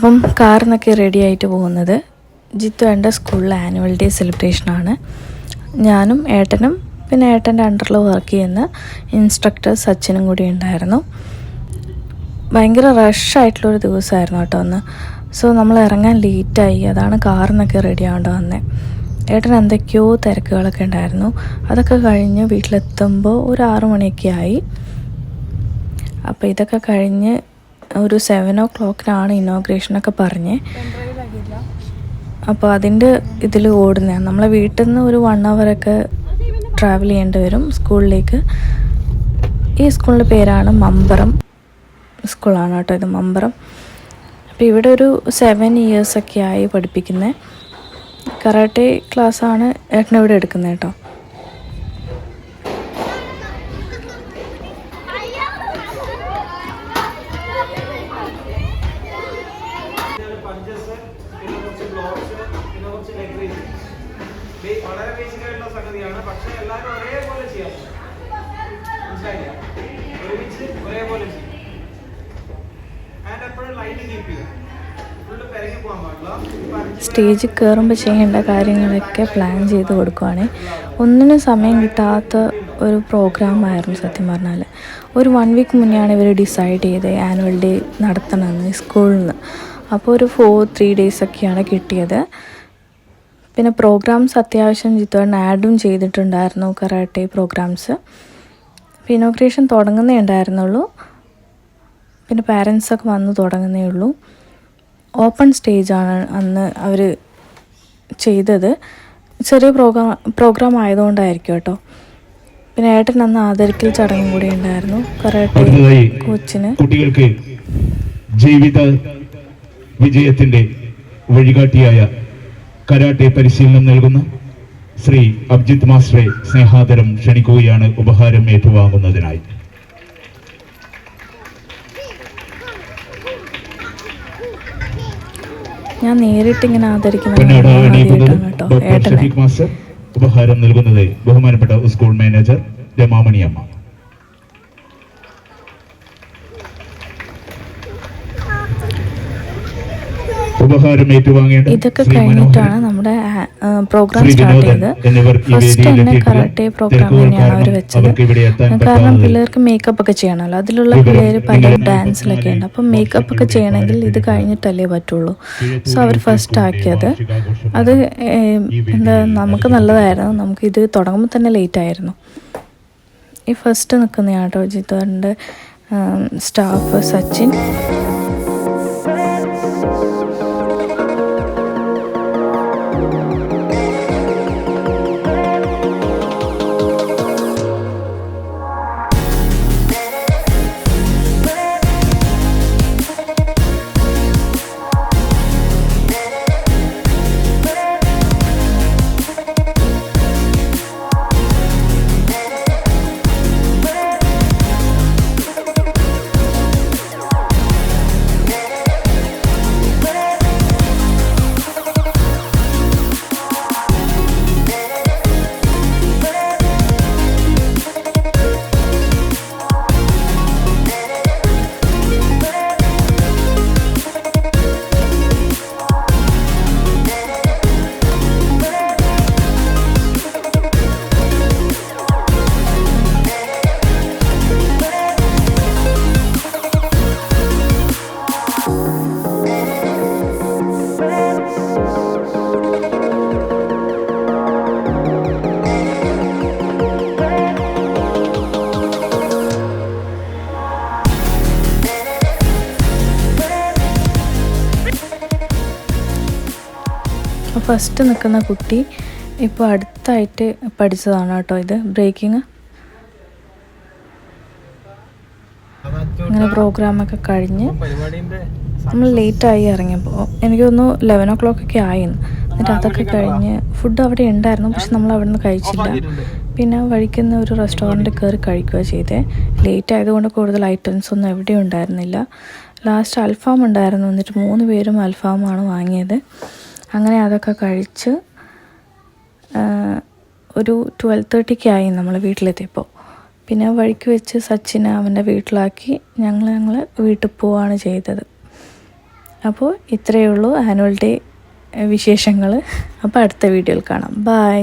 അപ്പം കാറിനൊക്കെ റെഡി ആയിട്ട് പോകുന്നത് ജിത്തു എൻ്റെ സ്കൂളിലെ ആനുവൽ ഡേ സെലിബ്രേഷനാണ്. ഞാനും ഏട്ടനും പിന്നെ ഏട്ടൻ്റെ അണ്ടറിൽ വർക്ക് ചെയ്യുന്ന ഇൻസ്ട്രക്ടർ സച്ചിനും കൂടി ഉണ്ടായിരുന്നു. ഭയങ്കര റഷായിട്ടുള്ളൊരു ദിവസമായിരുന്നു കേട്ടോ അന്ന്. സോ നമ്മൾ ഇറങ്ങാൻ ലേറ്റായി, അതാണ് കാറിനൊക്കെ റെഡി ആവേണ്ട വന്നത്. ഏട്ടൻ എന്തൊക്കെയോ തിരക്കുകളൊക്കെ ഉണ്ടായിരുന്നു. അതൊക്കെ കഴിഞ്ഞ് വീട്ടിലെത്തുമ്പോൾ ഒരു 6 മണിയൊക്കെ ആയി. അപ്പോൾ ഇതൊക്കെ കഴിഞ്ഞ് ഒരു 7 o'clock ഇനോഗ്രേഷനൊക്കെ പറഞ്ഞ്, അപ്പോൾ അതിൻ്റെ ഇതിൽ ഓടുന്നതാണ്. നമ്മളെ വീട്ടിൽ നിന്ന് ഒരു 1 hour ട്രാവൽ ചെയ്യേണ്ടി വരും സ്കൂളിലേക്ക്. ഈ സ്കൂളിൻ്റെ പേരാണ് മമ്പറം സ്കൂളാണ് കേട്ടോ ഇത്, മമ്പറം. അപ്പോൾ ഇവിടെ ഒരു 7 years ആയി പഠിപ്പിക്കുന്നത്. കരാട്ടെ ക്ലാസ്സാണ് ഏട്ടനിവിടെ എടുക്കുന്നത് കേട്ടോ. വളരെ ബേസിക് ആയിട്ടുള്ള സംഗതിയാണ്, പക്ഷെ എല്ലാവരും ഒരേപോലെ ചെയ്യാം. മനസ്സിലായില്ല? ഒരുമിച്ച് ഒരേപോലെ ചെയ്യും. ആൻഡ് എപ്പോഴും ലൈറ്റ് കീപ്പ് ചെയ്യുക. ഫുള്ള് പെരങ്ങി പോകാൻ പാടില്ല. സ്റ്റേജിൽ കയറുമ്പോൾ ചെയ്യേണ്ട കാര്യങ്ങളൊക്കെ പ്ലാൻ ചെയ്ത് കൊടുക്കുവാണ്. ഒന്നിനും സമയം കിട്ടാത്ത ഒരു പ്രോഗ്രാമായിരുന്നു സത്യം പറഞ്ഞാൽ. ഒരു 1 week മുന്നെയാണ് ഇവർ ഡിസൈഡ് ചെയ്ത് ആനുവൽ ഡേ നടത്തണമെന്ന് സ്കൂളിൽ നിന്ന്. അപ്പോൾ ഒരു 3 days കിട്ടിയത്. പിന്നെ പ്രോഗ്രാംസ് അത്യാവശ്യം ജിത്തുവേട്ടൻ ആഡും ചെയ്തിട്ടുണ്ടായിരുന്നു, കരാട്ടെ പ്രോഗ്രാംസ്. അപ്പോൾ ഇനോഗ്രേഷൻ തുടങ്ങുന്നേ ഉണ്ടായിരുന്നുള്ളൂ, പിന്നെ പാരൻസൊക്കെ വന്ന് തുടങ്ങുന്നേ ഉള്ളൂ. ഓപ്പൺ സ്റ്റേജാണ് അന്ന് അവർ ചെയ്തത്. ചെറിയ പ്രോഗ്രാം ആയതുകൊണ്ടായിരിക്കും കേട്ടോ. പിന്നെ ഏട്ടൻ അന്ന് ആദരിക്കൽ ചടങ്ങും കൂടി ഉണ്ടായിരുന്നു കരാട്ടെ കോച്ചിന്. കുട്ടികൾക്ക് ജീവിത വിജയത്തിൻ്റെ വഴികാട്ടിയായ കരാട്ടെ പരിശീലനം നൽകുന്ന ശ്രീ അബ്ജിത് മാസ്റ്ററെ സ്നേഹാദരം ക്ഷണിക്കുകയാണ് ഉപഹാരം ഏറ്റുവാങ്ങുന്നതിനായി. ഞാൻ നേരിട്ടിങ്ങനെ ആദരിക്കുന്ന മാസ്റ്റർ ഉപഹാരം നൽകുന്നത് ബഹുമാനപ്പെട്ട സ്കൂൾ മാനേജർ രമാമണിയമ്മ. ഇതൊക്കെ കഴിഞ്ഞിട്ടാണ് നമ്മുടെ പ്രോഗ്രാം സ്റ്റാർട്ട് ചെയ്തത്. ഫസ്റ്റ് തന്നെ കരാട്ടെ പ്രോഗ്രാം തന്നെയാണ് അവർ വെച്ചത്. കാരണം പിള്ളേർക്ക് മേക്കപ്പ് ഒക്കെ ചെയ്യണമല്ലോ. അതിലുള്ള പിള്ളേർ പല ഡാൻസിലൊക്കെ ഉണ്ട്. അപ്പം മേക്കപ്പ് ഒക്കെ ചെയ്യണമെങ്കിൽ ഇത് കഴിഞ്ഞിട്ടല്ലേ പറ്റുള്ളൂ. സോ അവർ ഫസ്റ്റ് ആക്കിയത് അത് നമുക്ക് നല്ലതായിരുന്നു. നമുക്ക് ഇത് തുടങ്ങുമ്പോൾ തന്നെ ലേറ്റ് ആയിരുന്നു. ഈ ഫസ്റ്റ് നിൽക്കുന്നതാണ് കേട്ടോ ജിത്തുവിൻ്റെ സ്റ്റാഫ് സച്ചിൻ. ഫസ്റ്റ് നിൽക്കുന്ന കുട്ടി ഇപ്പോൾ അടുത്തായിട്ട് പഠിച്ചതാണ് കേട്ടോ ഇത്, ബ്രേക്കിങ്. അങ്ങനെ പ്രോഗ്രാമൊക്കെ കഴിഞ്ഞ് നമ്മൾ ലേറ്റായി ഇറങ്ങിയപ്പോൾ എനിക്ക് തോന്നുന്നു 11 o'clock ആയിരുന്നു. എന്നിട്ട് അതൊക്കെ കഴിഞ്ഞ് ഫുഡ് അവിടെ ഉണ്ടായിരുന്നു, പക്ഷെ നമ്മൾ അവിടെ നിന്ന് കഴിച്ചില്ല. പിന്നെ വഴിക്കുന്ന ഒരു റെസ്റ്റോറൻറ്റിൽ കയറി കഴിക്കുക ചെയ്തേ. ലേറ്റ് ആയതുകൊണ്ട് കൂടുതൽ ഐറ്റംസ് ഒന്നും എവിടെയും ഉണ്ടായിരുന്നില്ല. ലാസ്റ്റ് അൽഫാം ഉണ്ടായിരുന്നു. എന്നിട്ട് 3 പേരും അൽഫാമാണ് വാങ്ങിയത്. അങ്ങനെ അതൊക്കെ കഴിച്ച് ഒരു 12:30 ആയി നമ്മൾ വീട്ടിലെത്തിയപ്പോൾ. പിന്നെ വഴിക്ക് വെച്ച് സച്ചിനെ അവൻ്റെ വീട്ടിലാക്കി ഞങ്ങൾ വീട്ടിൽ പോവുകയാണ് ചെയ്തത്. അപ്പോൾ ഇത്രയേ ഉള്ളൂ ആനുവൽ ഡേ വിശേഷങ്ങൾ. അപ്പോൾ അടുത്ത വീഡിയോയിൽ കാണാം. ബൈ.